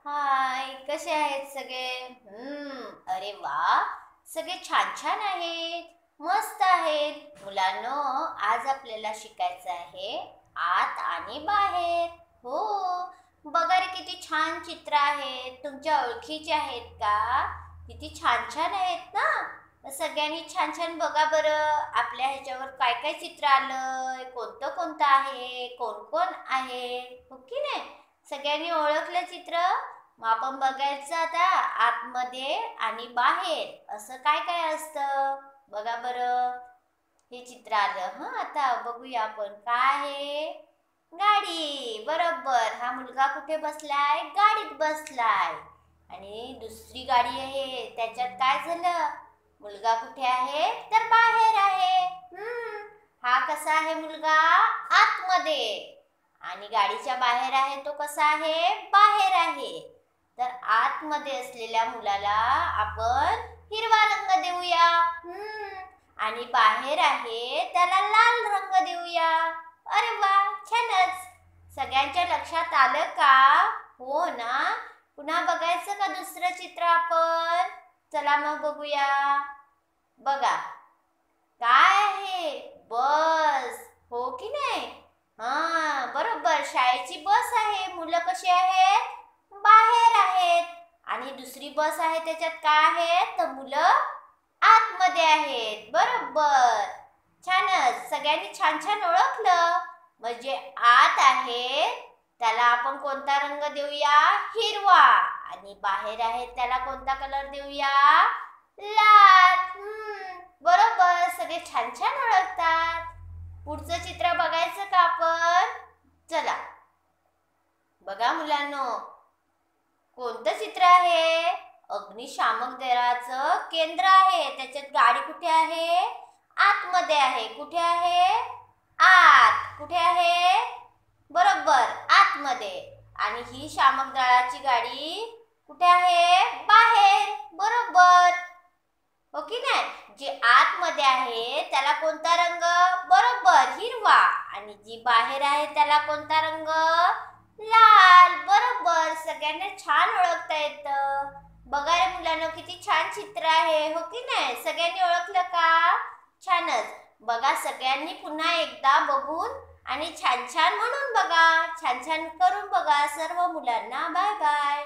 हाय, कसे आहेत सगळे? अरे वा, सगळे छान छान आहेत, मस्त आहेत. मुलांनो, आज आपल्याला शिकायचं आहे आत आणि बाहेर. हो, बघा रे किती छान चित्र आहेत. तुमच्या ओळखीचे आहेत का? किती छान छान आहेत ना? सगळ्यांनी छान छान बघा बरं. आपल्या ह्याच्यावर काय काय चित्र आलंय, कोणतं कोणतं आहे, कोण कोण आहे, हो की नाही? सगळ्यांनी ओळखलं चित्र? मग आपण बघायचं आता आतमध्ये आणि बाहेर असं काय काय असतं. बघा बरं, हे चित्र आलं. आता बघूया आपण काय आहे. गाडी, बरोबर. हा मुलगा कुठे बसलाय? गाडीत बसलाय. आणि दुसरी गाडी आहे, त्याच्यात काय झालं? मुलगा कुठे आहे? तर बाहेर आहे. हा कसा आहे मुलगा? आतमध्ये. आणि गाडीच्या बाहेर आहे तो कसा आहे? बाहेर आहे. तर आतमध्ये असलेल्या मुलाला आपण हिरवा रंग देऊया. आणि बाहेर आहे त्याला लाल रंग देऊया. अरे वा, छानच. सगळ्यांच्या लक्षात आलं का? हो ना? पुन्हा बघायचं का दुसरं चित्र आपण? चला मग बघूया. बघा, काय आहे? बस, हो की नाही? बरोबर, शाळेची बस आहे. मुलं कशी आहेत? बाहेर आहेत. आणि दुसरी बस आहे, त्याच्यात काय आहेत? तर मुलं आतमध्ये आहेत. बरोबर, छानच. सगळ्यांनी छान छान ओळखलं. म्हणजे आत आहे त्याला आपण कोणता रंग देऊया? हिरवा. आणि बाहेर आहे त्याला कोणता कलर देऊया? लाल. बरोबर, सगळे छान छान ओळखतात. पुढचं चित्र बघायचं का आपण? चला बघा मुलांनो, कोणतं चित्र आहे? अग्निशामक दलाचं केंद्र आहे. त्याच्यात गाडी कुठे आहे? आतमध्ये आहे. कुठे आहे? आत. कुठे आहे? बरोबर, आतमध्ये. आणि ही शामक दलाची गाडी कुठे आहे? बाहेर. बरोबर, हो की नाही? जे आतमध्ये आहे त्याला कोणता रंग? बरोबर, हिरवा. आणि जी बाहेर आहे त्याला कोणता रंग? लाल. बरोबर, सगळ्यांना छान ओळखता येतं. बघा रे मुलांनो, किती छान चित्र आहे, हो की नाही? सगळ्यांनी ओळखलं का? छानच. बघा, सगळ्यांनी पुन्हा एकदा बघून आणि छान छान म्हणून बघा, छान छान करून बघा. सर्व मुलांना बाय बाय.